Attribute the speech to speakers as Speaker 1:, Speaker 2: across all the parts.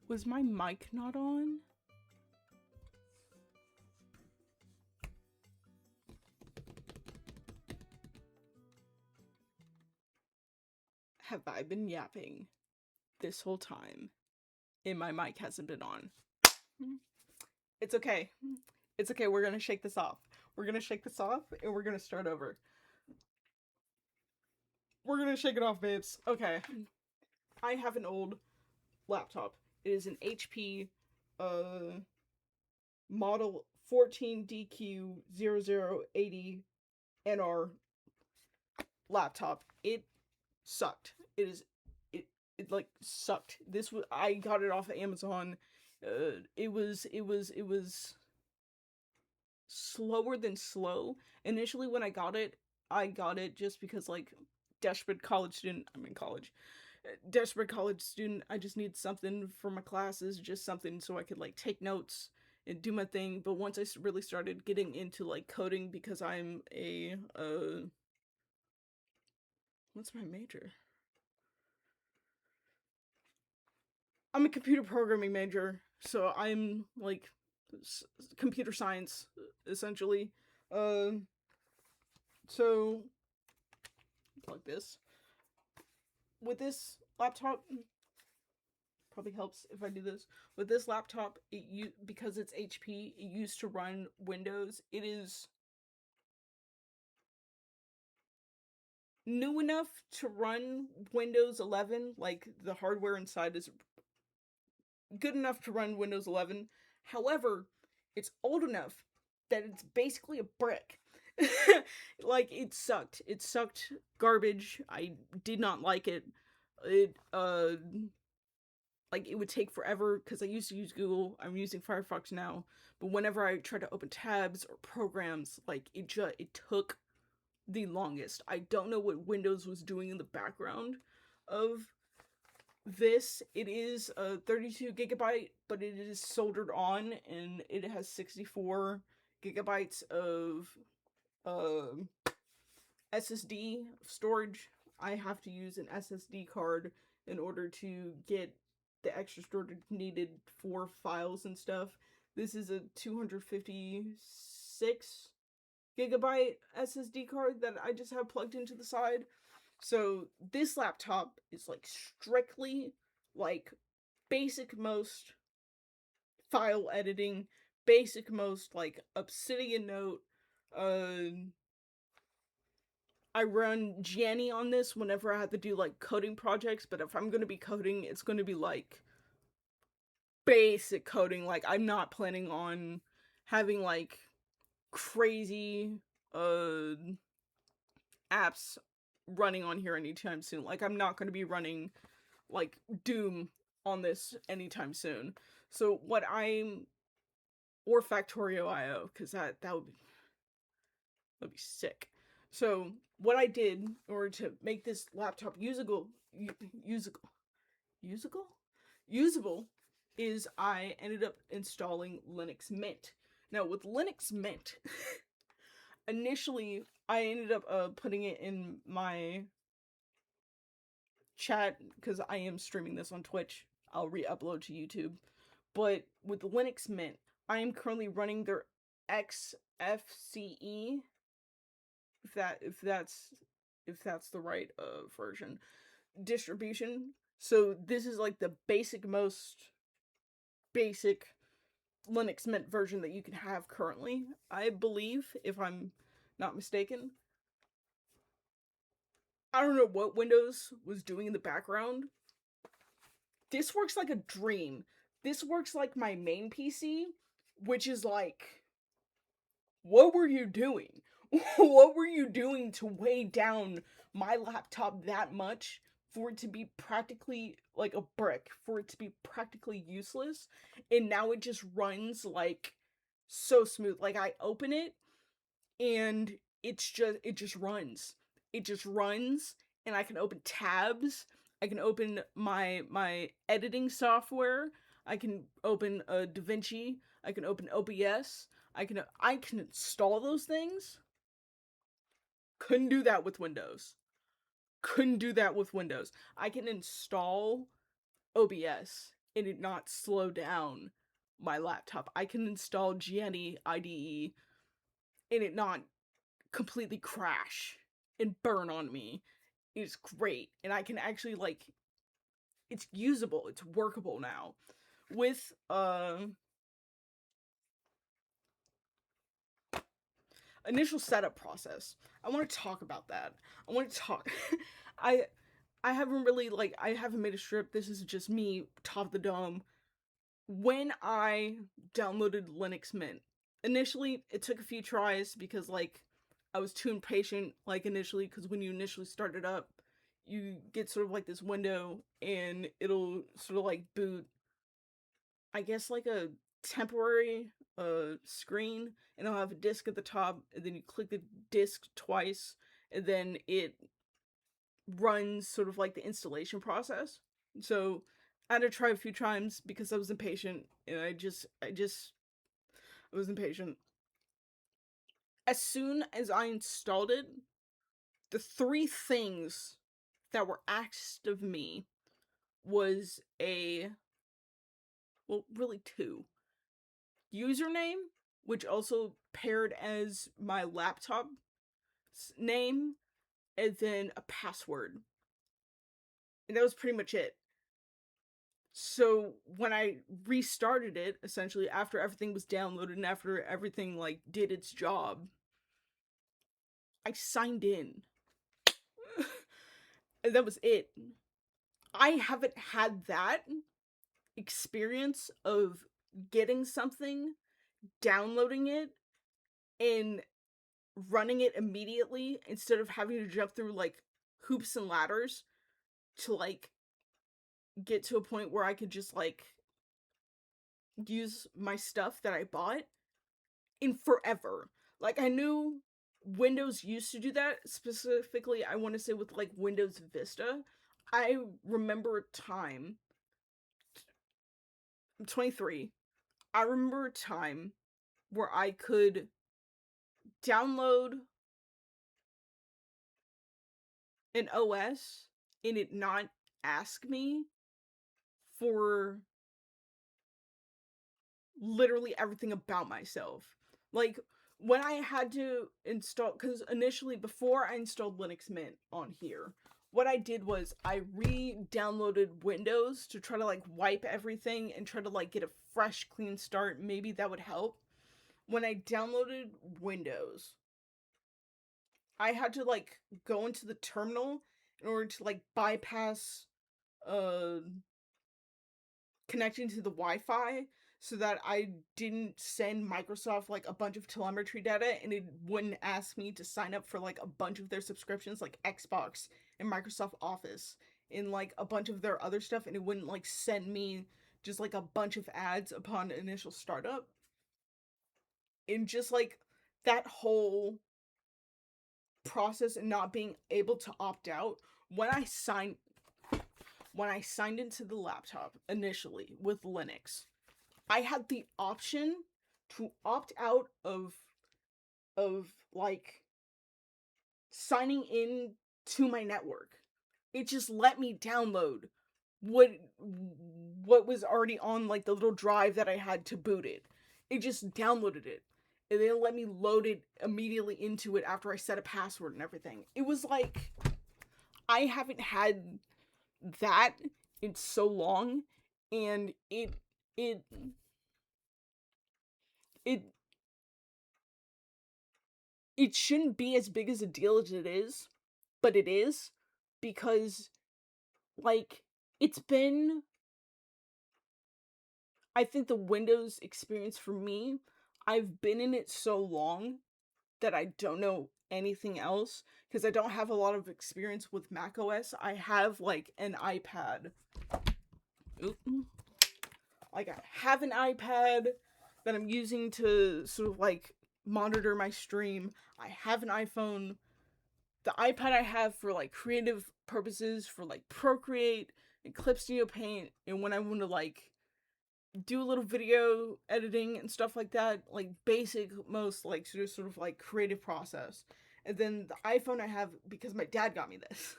Speaker 1: Was my mic not on? Have I been yapping this whole time and my mic hasn't been on? It's okay. It's okay, we're gonna shake this off. We're gonna shake this off and we're gonna start over. We're gonna shake it off, babes. Okay. I have an old laptop. It is an HP model 14DQ0080 NR laptop. It sucked. It like sucked. I got it off of Amazon. It was slower than slow. Initially when I got it just because, like, desperate college student, I just need something for my classes, just something so I could, like, take notes and do my thing. But once I really started getting into, like, coding, because I'm a, what's my major? I'm a computer programming major, so I'm, like, computer science, essentially. So, plug this. With this laptop, probably helps if I do this. With this laptop, because it's HP, it used to run Windows. It is new enough to run Windows 11. Like, the hardware inside is good enough to run Windows 11. However, it's old enough that it's basically a brick. Like, it sucked. It sucked garbage. I did not like it. Like, it would take forever, because I used to use Google. I'm using Firefox now. But whenever I try to open tabs or programs, like, it took the longest. I don't know what Windows was doing in the background of this. It is a 32 gigabyte, but it is soldered on, and it has 64 gigabytes of SSD storage. I have to use an SSD card in order to get the extra storage needed for files and stuff. This is a 256 gigabyte SSD card that I just have plugged into the side. So this laptop is, like, strictly, like, basic most file editing, basic most, like, Obsidian Note. I run Janny on this whenever I have to do, like, coding projects, but if I'm gonna be coding, it's gonna be, like, basic coding. Like, I'm not planning on having, like, crazy apps running on here anytime soon. Like, I'm not gonna be running, like, Doom on this anytime soon. So what I'm or Factorio IO, because that would be sick. So what I did in order to make this laptop usable is I ended up installing LinuxMint. Now, with LinuxMint, initially I ended up putting it in my chat, because I am streaming this on Twitch. I'll re-upload to YouTube. But with LinuxMint, I am currently running their XFCE, if that's the right version, distribution. So this is, like, the most basic Linux Mint version that you can have currently, I believe, if I'm not mistaken. I don't know what Windows was doing in the background. This works like a dream. This works like my main PC, which is like, what were you doing? What were you doing to weigh down my laptop that much for it to be practically like a brick, for it to be practically useless? And now it just runs, like, so smooth. Like, I open it and it just runs. It just runs, and I can open tabs. I can open my editing software. I can open DaVinci. I can open OBS. I can install those things. Couldn't do that with Windows. Couldn't do that with Windows. I can install OBS and it not slow down my laptop. I can install Gianni IDE and it not completely crash and burn on me. It's great. And I can actually, like, it's usable, it's workable now. With initial setup process, I want to talk about that. I want to talk I haven't really, like, I haven't made a strip. This is just me, top of the dome. When I downloaded LinuxMint, initially, it took a few tries because, like, I was too impatient, like, initially, because when you initially start it up, you get sort of, like, this window, and it'll sort of, like, boot, I guess, like, a temporary, screen, and it'll have a disk at the top, and then you click the disk twice, and then it runs sort of, like, the installation process. So, I had to try a few times because I was impatient, and I was impatient. As soon as I installed it, the three things that were asked of me was really two. Username, which also paired as my laptop name, and then a password. And that was pretty much it. So when I restarted it, essentially after everything was downloaded and after everything, like, did its job, I signed in. And that was it. I haven't had that experience of getting something, downloading it, and running it immediately instead of having to jump through, like, hoops and ladders to, like, get to a point where I could just, like, use my stuff that I bought in forever. Like, I knew Windows used to do that, specifically, I want to say with, like, Windows Vista. I remember a time, I'm 23, I remember a time where I could download an OS and it not ask me for literally everything about myself. Like, when I had to install, because initially, before I installed LinuxMint on here, what I did was I re-downloaded Windows to try to, like, wipe everything and try to, like, get a fresh, clean start. Maybe that would help. When I downloaded Windows, I had to, like, go into the terminal in order to, like, bypass uh connecting to the Wi-Fi so that I didn't send Microsoft, like, a bunch of telemetry data and it wouldn't ask me to sign up for, like, a bunch of their subscriptions, like Xbox and Microsoft Office and, like, a bunch of their other stuff, and it wouldn't, like, send me just, like, a bunch of ads upon initial startup. And just, like, that whole process and not being able to opt out, when I signed into the laptop initially with Linux, I had the option to opt out of like signing in to my network. It just let me download what was already on, like, the little drive that I had to boot it. It just downloaded it. And then let me load it immediately into it after I set a password and everything. It was like, I haven't had that in so long, and it it it shouldn't be as big as a deal as it is, but it is, because, like, it's been, I think the Windows experience for me, I've been in it so long that I don't know anything else, because I don't have a lot of experience with macOS. I have, like, an iPad. Like, I have an iPad that I'm using to sort of, like, monitor my stream. I have an iPhone. The iPad I have for, like, creative purposes, for, like, Procreate and Clip Studio Paint, and when I want to, like, do a little video editing and stuff like that, like, basic, most, like, sort of, like, creative process. And then the iPhone I have, because my dad got me this,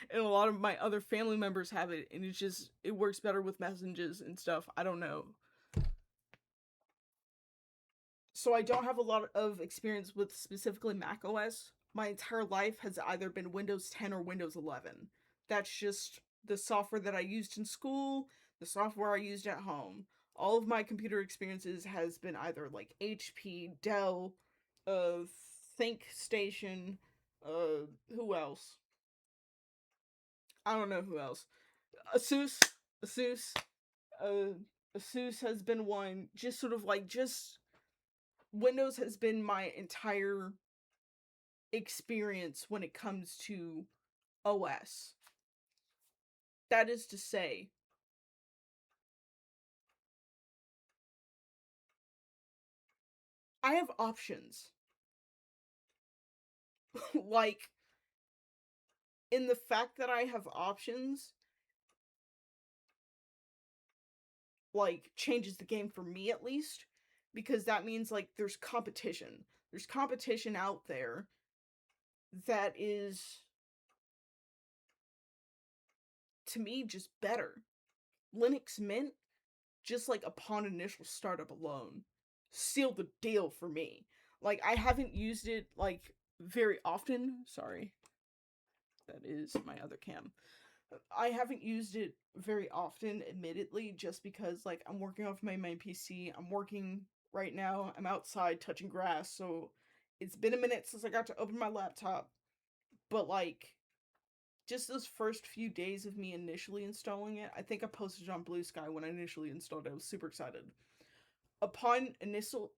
Speaker 1: and a lot of my other family members have it, and it works better with messages and stuff. I don't know. So I don't have a lot of experience with specifically Mac OS. My entire life has either been Windows 10 or Windows 11. That's just the software that I used in school, the software I used at home. All of my computer experiences has been either like HP, Dell, uh, ThinkStation, who else? I don't know who else. Asus, Asus, uh, Asus has been one. Just sort of like just Windows has been my entire experience when it comes to OS. That is to say, I have options. Like, in the fact that I have options, like, changes the game for me at least. Because that means, like, there's competition. There's competition out there that is, to me, just better. LinuxMint, just like upon initial startup alone, sealed the deal for me. Like, I haven't used it, like, very often. Sorry. That is my other cam. I haven't used it very often, admittedly, just because, like, I'm working off my main PC. I'm working right now. I'm outside touching grass, so it's been a minute since I got to open my laptop. But, like, just those first few days of me initially installing it, I think I posted it on Blue Sky when I initially installed it. I was super excited. Upon initial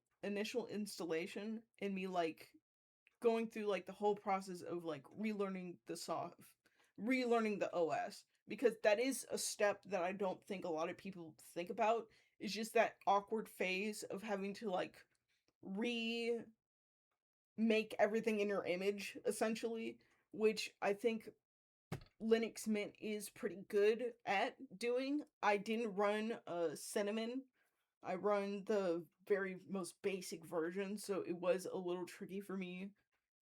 Speaker 1: installation and me, like, going through, like, the whole process of, like, relearning the OS, because that is a step that I don't think a lot of people think about. It's just that awkward phase of having to, like, remake everything in your image, essentially, which I think Linux Mint is pretty good at doing. I didn't run Cinnamon. I run the very most basic version, so it was a little tricky for me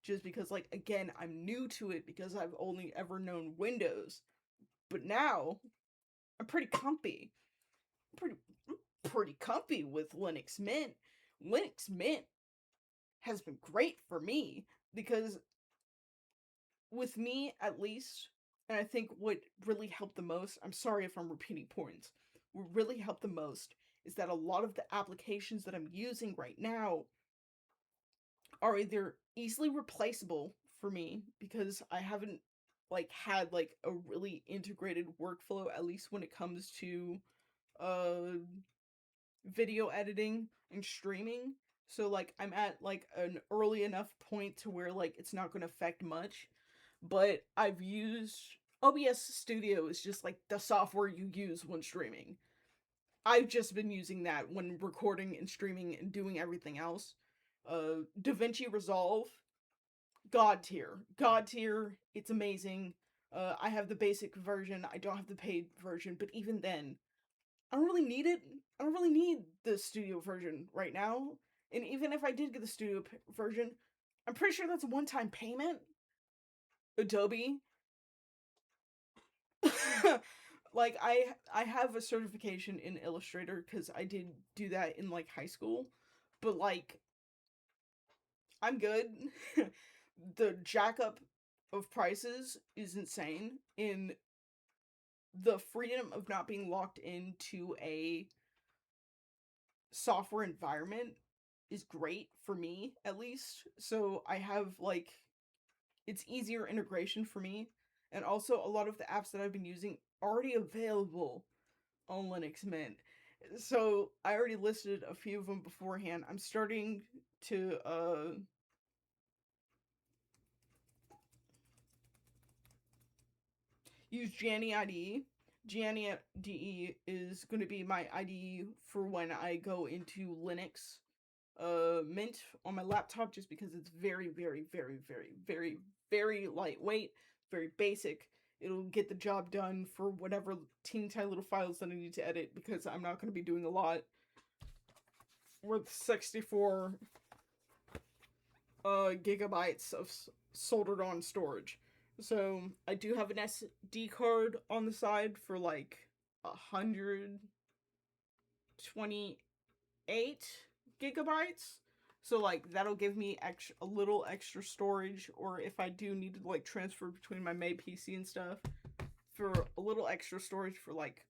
Speaker 1: just because, like, again, I'm new to it because I've only ever known Windows. But now I'm pretty comfy. Pretty pretty comfy with Linux Mint. Linux Mint has been great for me because with me at least, and I think what really helped the most, I'm sorry if I'm repeating points, what really helped the most is that a lot of the applications that I'm using right now are either easily replaceable for me because I haven't like had like a really integrated workflow, at least when it comes to uh video editing and streaming. So like I'm at like an early enough point to where like it's not going to affect much. But I've used OBS Studio is just like the software you use when streaming. I've just been using that when recording and streaming and doing everything else. DaVinci Resolve, God tier. It's amazing. I have the basic version. I don't have the paid version, but even then, I don't really need it. I don't really need the studio version right now. And even if I did get the studio version, I'm pretty sure that's a one-time payment. Adobe. Like I have a certification in Illustrator cuz I did do that in like high school. But like I'm good. The jack up of prices is insane in the freedom of not being locked into a software environment is great for me at least. So I have like it's easier integration for me, and also a lot of the apps that I've been using already available on Linux Mint. So I already listed a few of them beforehand. I'm starting to use Gianni IDE. Gianni IDE is going to be my IDE for when I go into Linux Mint on my laptop, just because it's very, very, very, very, very, very lightweight, very basic. It'll get the job done for whatever teeny tiny little files that I need to edit, because I'm not going to be doing a lot with 64 gigabytes of soldered on storage. So I do have an SD card on the side for like 128 gigabytes. So like that'll give me a little extra storage, or if I do need to like transfer between my main PC and stuff, for a little extra storage for like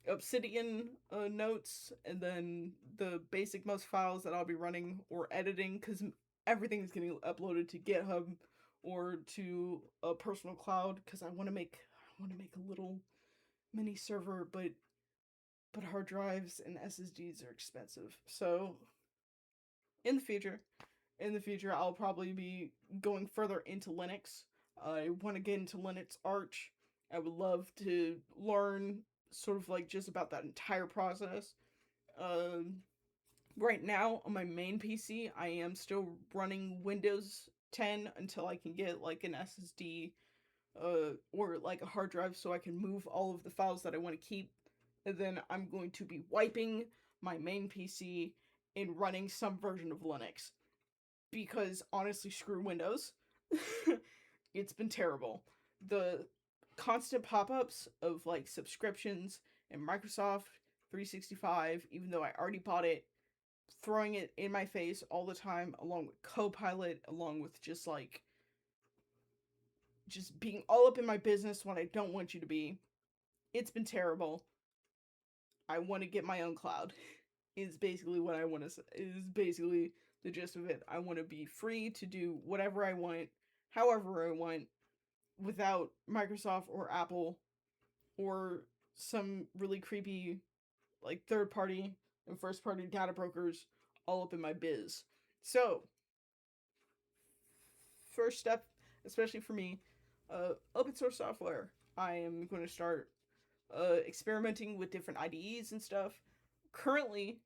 Speaker 1: Obsidian notes, and then the basic most files that I'll be running or editing, because everything's getting uploaded to GitHub or to a personal cloud, because I want to make a little mini server, but hard drives and SSDs are expensive. So in the future, I'll probably be going further into Linux. I want to get into Linux Arch. I would love to learn sort of like just about that entire process. Um, right now on my main PC, I am still running Windows 10 until I can get like an SSD or like a hard drive so I can move all of the files that I want to keep. And then I'm going to be wiping my main PC and running some version of Linux, because honestly, screw Windows. It's been terrible. The constant pop-ups of like subscriptions and Microsoft 365, even though I already bought it, throwing it in my face all the time, along with Copilot, along with just being all up in my business when I don't want you to be. It's been terrible. I want to get my own cloud. Is basically what I want to say. Is basically the gist of it. I want to be free to do whatever I want, however I want, without Microsoft or Apple or some really creepy like third party and first party data brokers all up in my biz. So, first step, especially for me, open source software. I am going to start experimenting with different IDEs and stuff. Currently,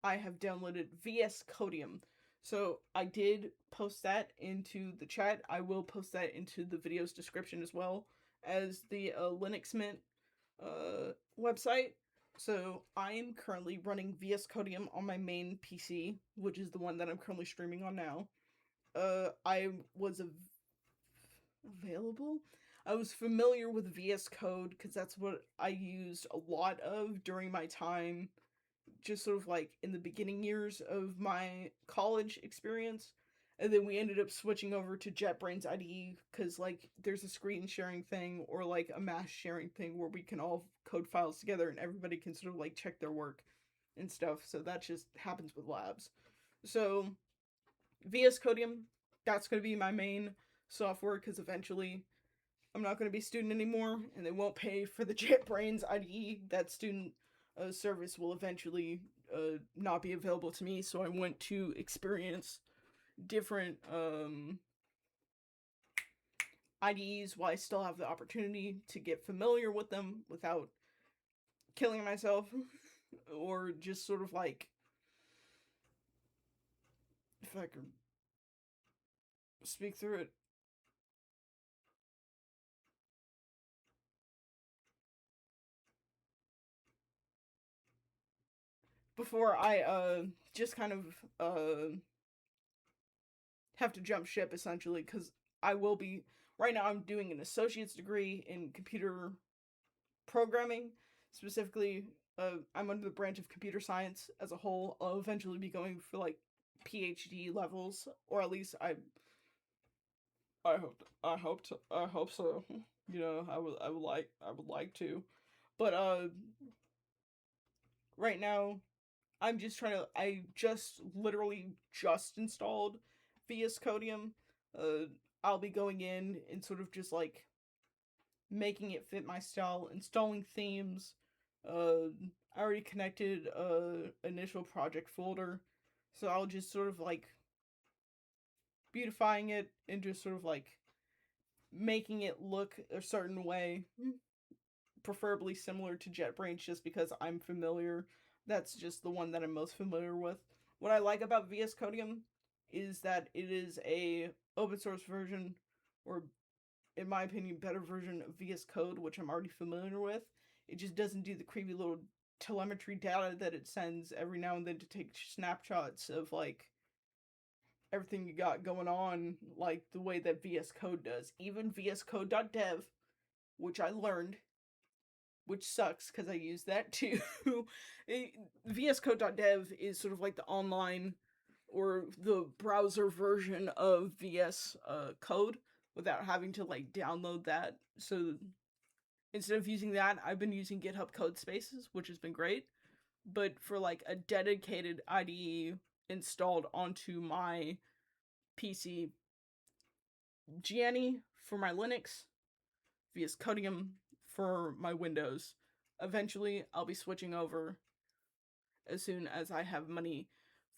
Speaker 1: I have downloaded VSCodium. So I did post that into the chat. I will post that into the video's description as well as the LinuxMint website. So I am currently running VSCodium on my main PC, which is the one that I'm currently streaming on now. I was available. I was familiar with VS Code because that's what I used a lot of during my time, just sort of like in the beginning years of my college experience. And then we ended up switching over to JetBrains IDE because like there's a screen sharing thing or like a mass sharing thing where we can all code files together and everybody can sort of like check their work and stuff. So that just happens with labs. So VS Codium, that's going to be my main software because eventually I'm not going to be a student anymore and they won't pay for the JetBrains IDE. That student service will eventually not be available to me, so I want to experience different IDEs while I still have the opportunity to get familiar with them without killing myself or just sort of like, if I could speak through it, before I just kind of have to jump ship essentially, because I will be right now I'm doing an associate's degree in computer programming. Specifically, I'm under the branch of computer science as a whole. I'll eventually be going for like PhD levels, or at least I hope so. You know, I would like to, but right now I just literally just installed VS Codium. Uh, I'll be going in and sort of just like making it fit my style, installing themes. I already connected initial project folder, so I'll just sort of like beautifying it and just sort of like making it look a certain way, preferably similar to JetBrains, just because I'm familiar. That's just the one that I'm most familiar with. What I like about VS Codium is that it is a open source version, or in my opinion, better version of VS Code, which I'm already familiar with. It just doesn't do the creepy little telemetry data that it sends every now and then to take snapshots of like everything you got going on, like the way that VS Code does. Even VSCode.dev, which I learned, which sucks because I use that too. VSCode.dev is sort of like the online or the browser version of VS Code without having to like download that. So instead of using that, I've been using GitHub Code Spaces, which has been great. But for like a dedicated IDE installed onto my PC, Gianni for my Linux, VSCodium for my Windows. Eventually, I'll be switching over as soon as I have money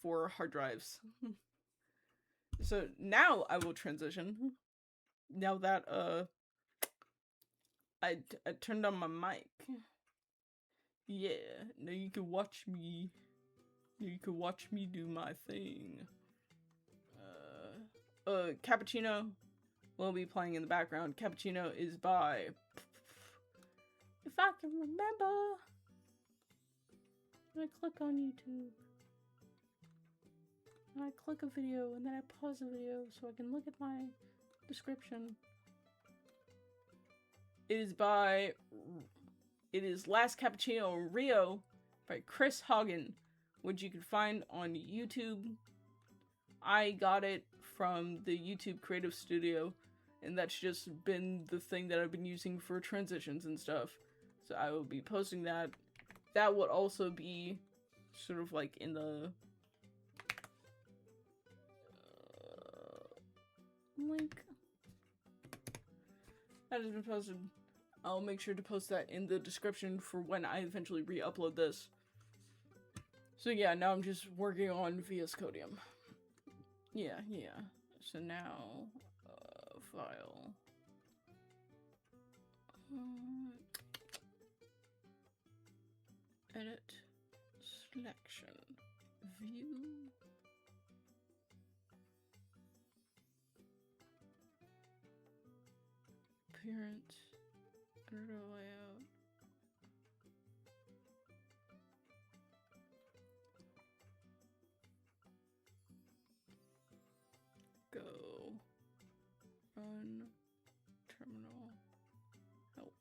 Speaker 1: for hard drives. So now I will transition. Now that I turned on my mic. Yeah, now you can watch me. You can watch me do my thing. Cappuccino will be playing in the background. Cappuccino is by, if I can remember, I click on YouTube. And I click a video and then I pause the video so I can look at my description. It is Last Cappuccino Rio by Chris Hagen, which you can find on YouTube. I got it from the YouTube Creative Studio, and that's just been the thing that I've been using for transitions and stuff. So I will be posting that. That would also be sort of like in the link that has been posted. I'll make sure to post that in the description for when I eventually re-upload this. So yeah, now I'm just working on VSCodium. Yeah. So now, file. Edit. Selection. View. Appearance. Editor layout. Go. Run. Terminal. Help.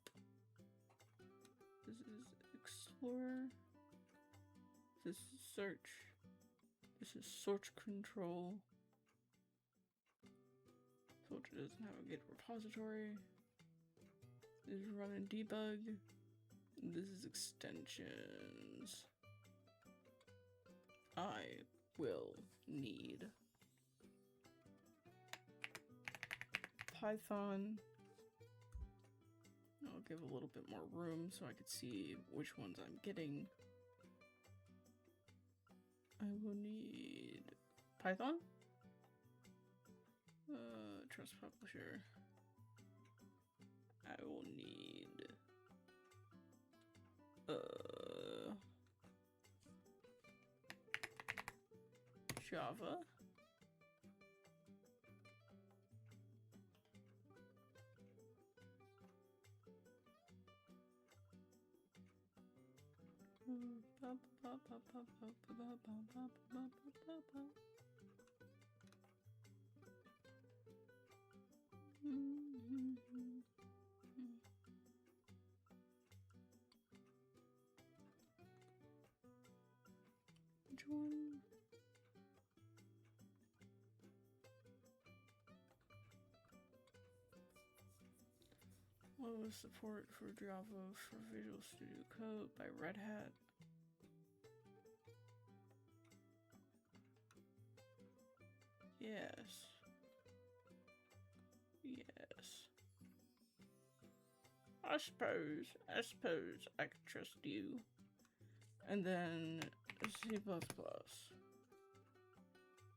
Speaker 1: This is Explorer. This is Search. This is Search Control. Soldier doesn't have a Git repository. This is Run and Debug. This is Extensions. I will need Python. I'll give a little bit more room so I could see which ones I'm getting. I will need Python. Trust Publisher. I will need Java. Which one? What was support for Java for Visual Studio Code by Red Hat? Yes. I suppose I could trust you. And then C++.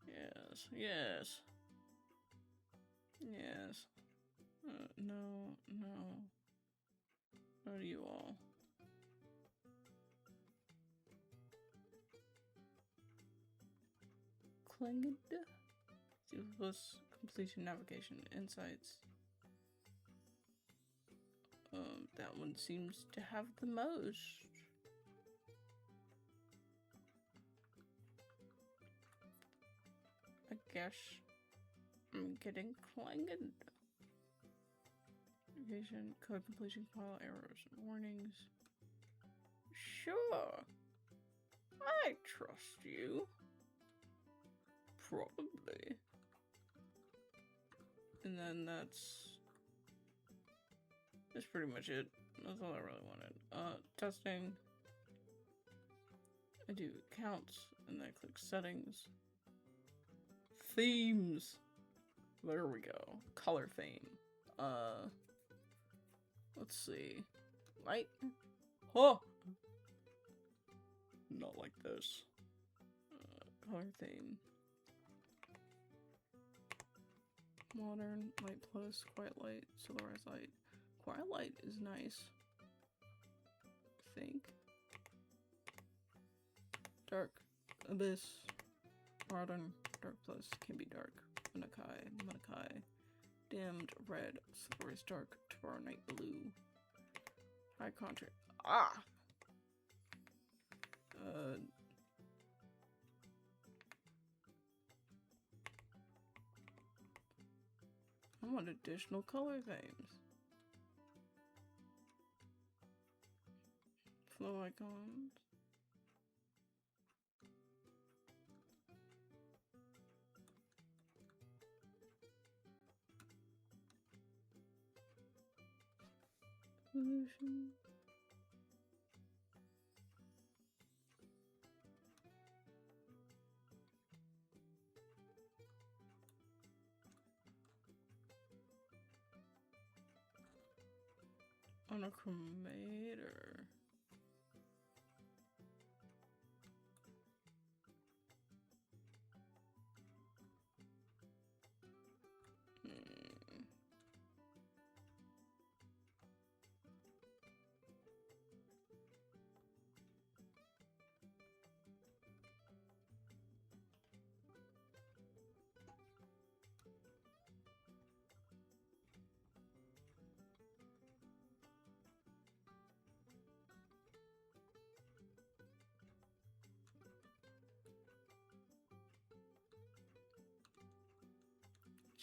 Speaker 1: Yes. No. Not you all. Clinged. C++ completion navigation insights. That one seems to have the most. I guess I'm getting clanged. Vision, code completion, file errors, and warnings. Sure. I trust you. Probably. And then that's pretty much it. That's all I really wanted. Testing. I do accounts, and then I click settings. Themes. There we go. Color theme. Let's see. Light. Oh! Not like this. Color theme. Modern, light plus, quiet light, solarized light. Quiet light is nice. I think. Dark, abyss, modern, dark plus, can be dark. Monakai. Dimmed, red, solarized dark, Tauber night blue. High contrast. Ah! I want additional color themes. Flow icons. Solution. On a chromator.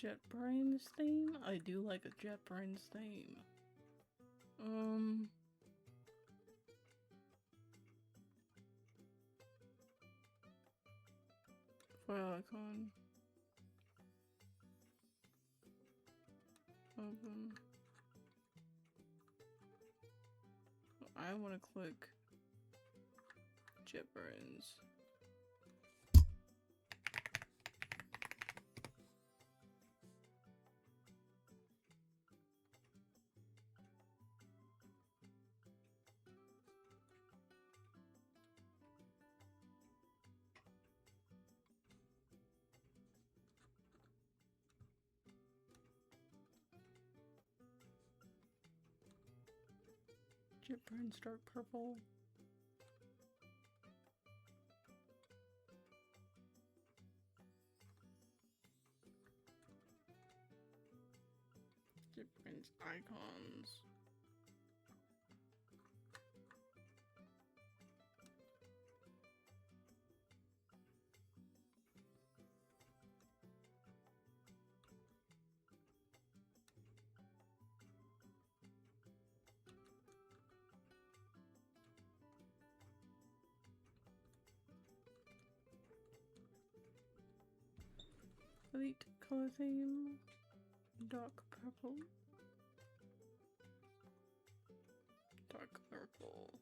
Speaker 1: JetBrains theme? I do like a JetBrains theme. File icon. Open. I want to click JetBrains. JetBrains dark purple. JetBrains icons. Elite color theme, dark purple, dark purple.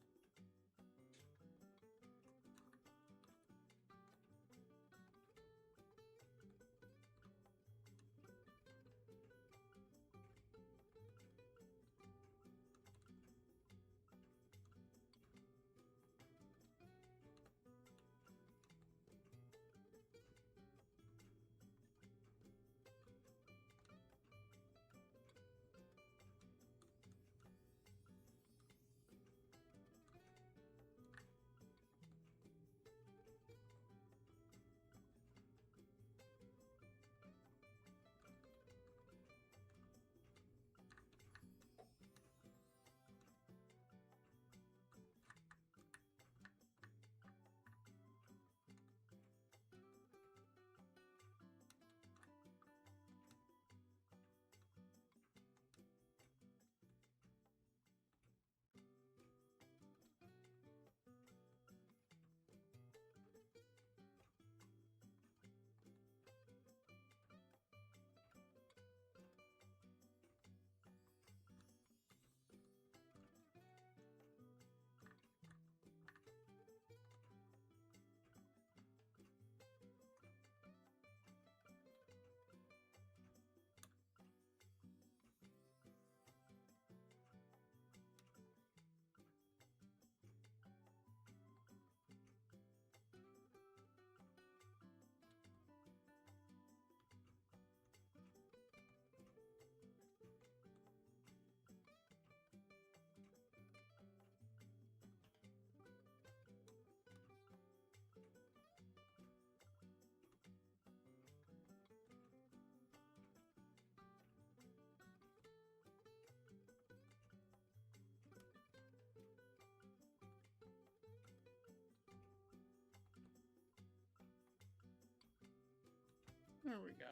Speaker 1: There we go.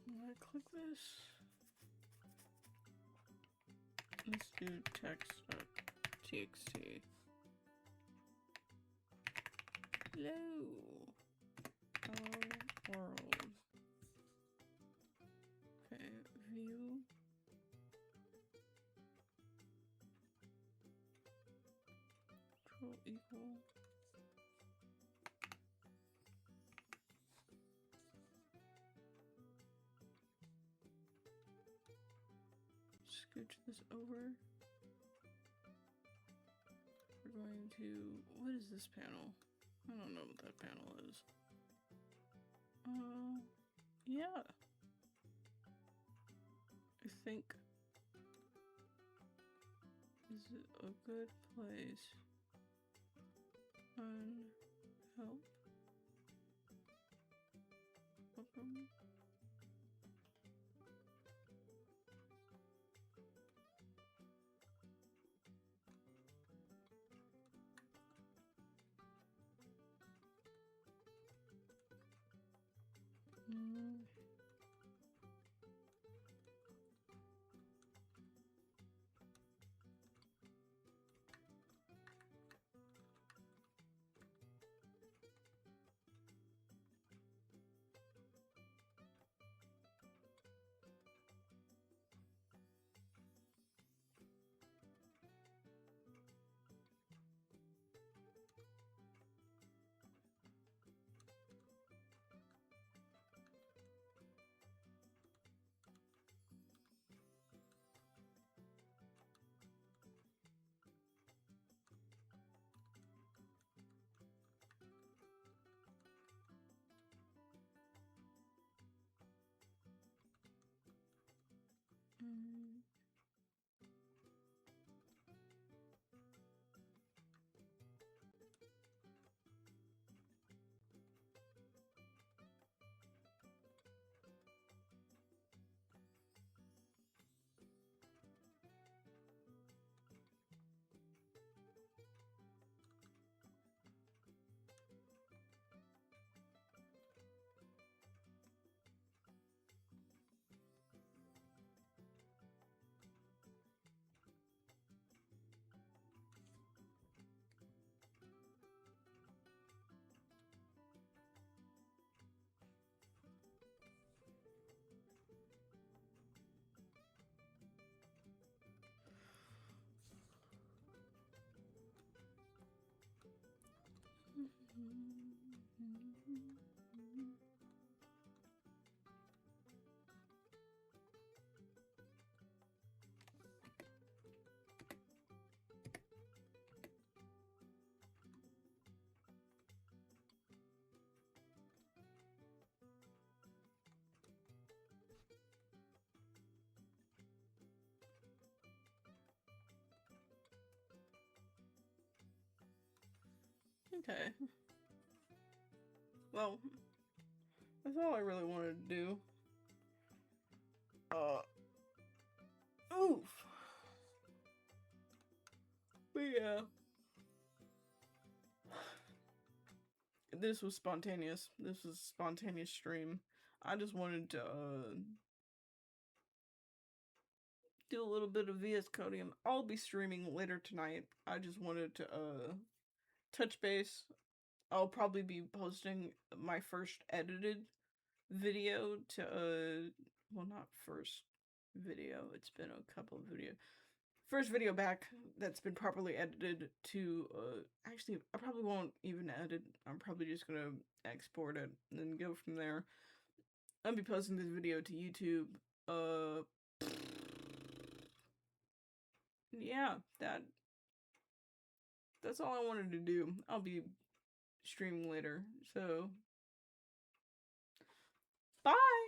Speaker 1: When I click this, let's do text.txt. Hello, world. Okay, view. Control equal. Scooch this over. We're going to, what is this panel? I don't know what that panel is. Yeah. I think, is it a good place? Help. Welcome. Okay. Well, that's all I really wanted to do. Oof. But yeah. This was spontaneous. This was a spontaneous stream. I just wanted to, do a little bit of VSCodium. I'll be streaming later tonight. I just wanted to, touch base. I'll probably be posting my first edited video to, well, not first video. It's been a couple of videos. First video back that's been properly edited to, actually, I probably won't even edit. I'm probably just gonna export it and then go from there. I'll be posting this video to YouTube. Yeah, that's all I wanted to do. I'll be streaming later, so bye!